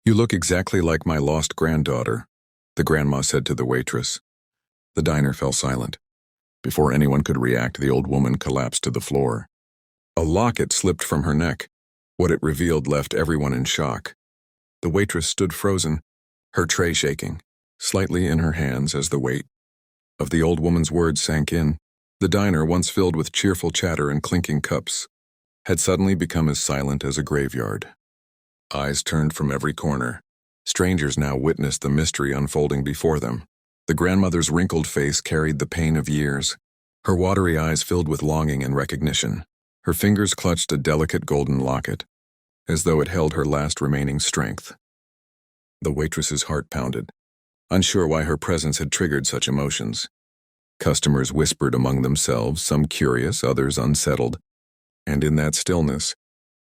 "You look exactly like my lost granddaughter," the grandma said to the waitress. The diner fell silent. Before anyone could react, the old woman collapsed to the floor. A locket slipped from her neck. What it revealed left everyone in shock. The waitress stood frozen, her tray shaking, slightly in her hands as the weight of the old woman's words sank in. The diner, once filled with cheerful chatter and clinking cups, had suddenly become as silent as a graveyard. Eyes turned from every corner. Strangers now witnessed the mystery unfolding before them. The grandmother's wrinkled face carried the pain of years. Her watery eyes filled with longing and recognition. Her fingers clutched a delicate golden locket, as though it held her last remaining strength. The waitress's heart pounded, unsure why her presence had triggered such emotions. Customers whispered among themselves, some curious, others unsettled. And in that stillness,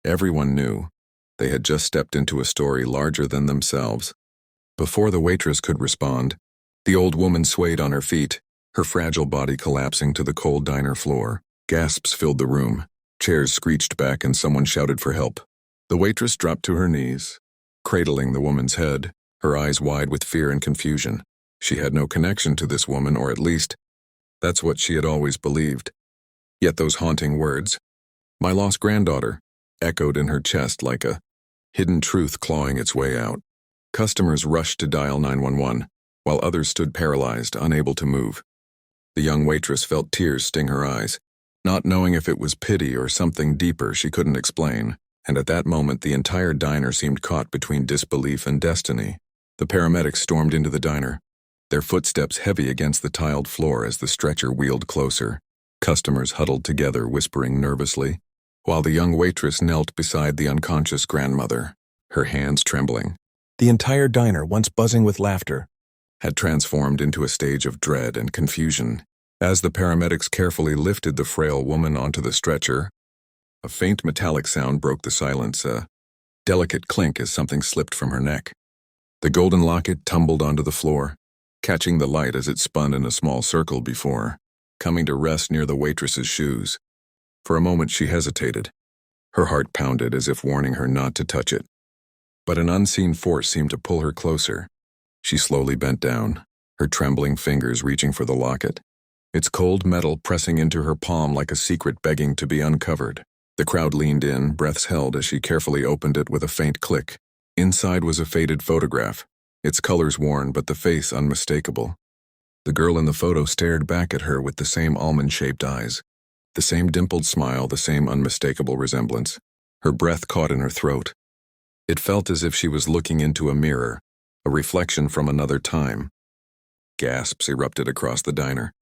everyone knew they had just stepped into a story larger than themselves. Before the waitress could respond, the old woman swayed on her feet, her fragile body collapsing to the cold diner floor. Gasps filled the room. Chairs screeched back and someone shouted for help. The waitress dropped to her knees, cradling the woman's head, her eyes wide with fear and confusion. She had no connection to this woman, or at least, that's what she had always believed. Yet those haunting words, "My lost granddaughter," echoed in her chest like a hidden truth clawing its way out. Customers rushed to dial 911, while others stood paralyzed, unable to move. The young waitress felt tears sting her eyes, not knowing if it was pity or something deeper she couldn't explain. And at that moment, the entire diner seemed caught between disbelief and destiny. The paramedics stormed into the diner, their footsteps heavy against the tiled floor as the stretcher wheeled closer. Customers huddled together, whispering nervously, while the young waitress knelt beside the unconscious grandmother, her hands trembling. The entire diner, once buzzing with laughter, had transformed into a stage of dread and confusion. As the paramedics carefully lifted the frail woman onto the stretcher, a faint metallic sound broke the silence, a delicate clink as something slipped from her neck. The golden locket tumbled onto the floor, catching the light as it spun in a small circle before coming to rest near the waitress's shoes. For a moment she hesitated. Her heart pounded as if warning her not to touch it. But an unseen force seemed to pull her closer. She slowly bent down, her trembling fingers reaching for the locket, its cold metal pressing into her palm like a secret begging to be uncovered. The crowd leaned in, breaths held as she carefully opened it with a faint click. Inside was a faded photograph, its colors worn but the face unmistakable. The girl in the photo stared back at her with the same almond-shaped eyes, the same dimpled smile, the same unmistakable resemblance. Her breath caught in her throat. It felt as if she was looking into a mirror, a reflection from another time. Gasps erupted across the diner.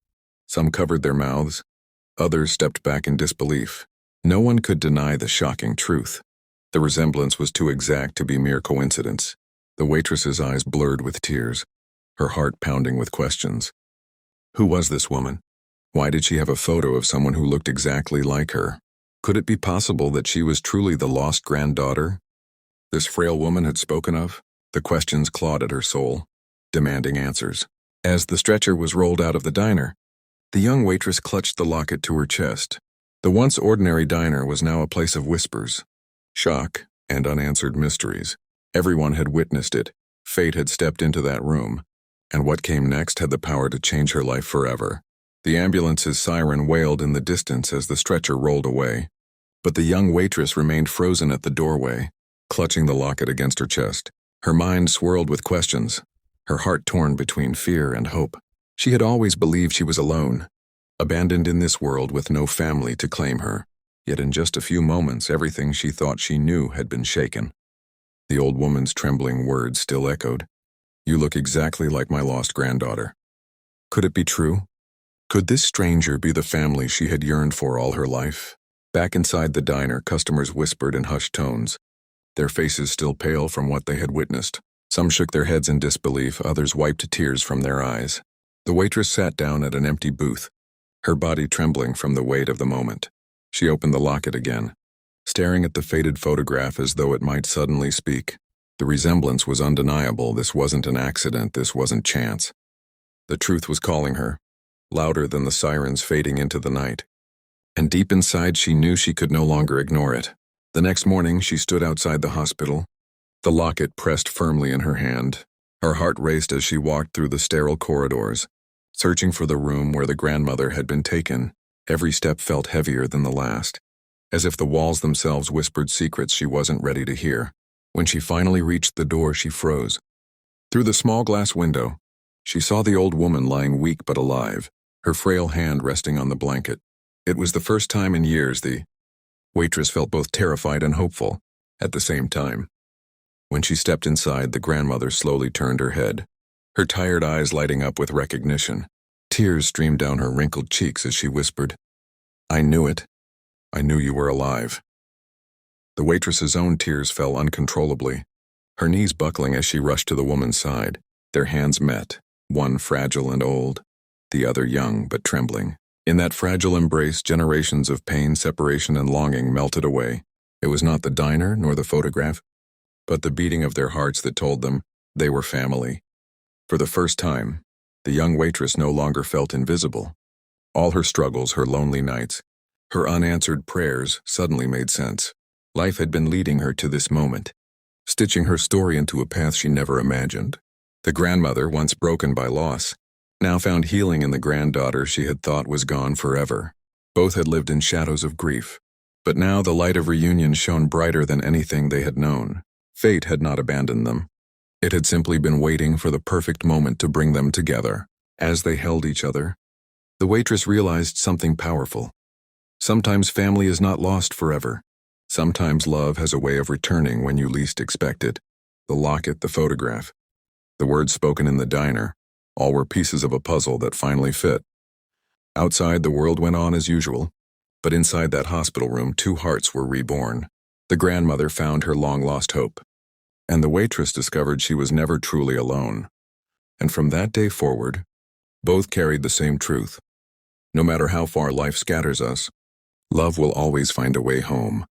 Some covered their mouths, others stepped back in disbelief. No one could deny the shocking truth. The resemblance was too exact to be mere coincidence. The waitress's eyes blurred with tears, her heart pounding with questions. Who was this woman? Why did she have a photo of someone who looked exactly like her? Could it be possible that she was truly the lost granddaughter this frail woman had spoken of? The questions clawed at her soul, demanding answers. As the stretcher was rolled out of the diner, the young waitress clutched the locket to her chest. The once ordinary diner was now a place of whispers, shock, and unanswered mysteries. Everyone had witnessed it. Fate had stepped into that room, and what came next had the power to change her life forever. The ambulance's siren wailed in the distance as the stretcher rolled away, but the young waitress remained frozen at the doorway, clutching the locket against her chest. Her mind swirled with questions, her heart torn between fear and hope. She had always believed she was alone, abandoned in this world with no family to claim her. Yet in just a few moments, everything she thought she knew had been shaken. The old woman's trembling words still echoed. "You look exactly like my lost granddaughter." Could it be true? Could this stranger be the family she had yearned for all her life? Back inside the diner, customers whispered in hushed tones, their faces still pale from what they had witnessed. Some shook their heads in disbelief, others wiped tears from their eyes. The waitress sat down at an empty booth, her body trembling from the weight of the moment. She opened the locket again, staring at the faded photograph as though it might suddenly speak. The resemblance was undeniable. This wasn't an accident, this wasn't chance. The truth was calling her, louder than the sirens fading into the night. And deep inside she knew she could no longer ignore it. The next morning she stood outside the hospital, the locket pressed firmly in her hand. Her heart raced as she walked through the sterile corridors, searching for the room where the grandmother had been taken. Every step felt heavier than the last, as if the walls themselves whispered secrets she wasn't ready to hear. When she finally reached the door, she froze. Through the small glass window, she saw the old woman lying weak but alive, her frail hand resting on the blanket. It was the first time in years the waitress felt both terrified and hopeful at the same time. When she stepped inside, the grandmother slowly turned her head, her tired eyes lighting up with recognition. Tears streamed down her wrinkled cheeks as she whispered, "I knew it. I knew you were alive." The waitress's own tears fell uncontrollably, her knees buckling as she rushed to the woman's side. Their hands met, one fragile and old, the other young but trembling. In that fragile embrace, generations of pain, separation, and longing melted away. It was not the diner nor the photograph, but the beating of their hearts that told them they were family. For the first time, the young waitress no longer felt invisible. All her struggles, her lonely nights, her unanswered prayers suddenly made sense. Life had been leading her to this moment, stitching her story into a path she never imagined. The grandmother, once broken by loss, now found healing in the granddaughter she had thought was gone forever. Both had lived in shadows of grief, but now the light of reunion shone brighter than anything they had known. Fate had not abandoned them. It had simply been waiting for the perfect moment to bring them together. As they held each other, the waitress realized something powerful. Sometimes family is not lost forever. Sometimes love has a way of returning when you least expect it. The locket, the photograph, the words spoken in the diner, all were pieces of a puzzle that finally fit. Outside, the world went on as usual, but inside that hospital room, two hearts were reborn. The grandmother found her long-lost hope, and the waitress discovered she was never truly alone. And from that day forward, both carried the same truth. No matter how far life scatters us, love will always find a way home.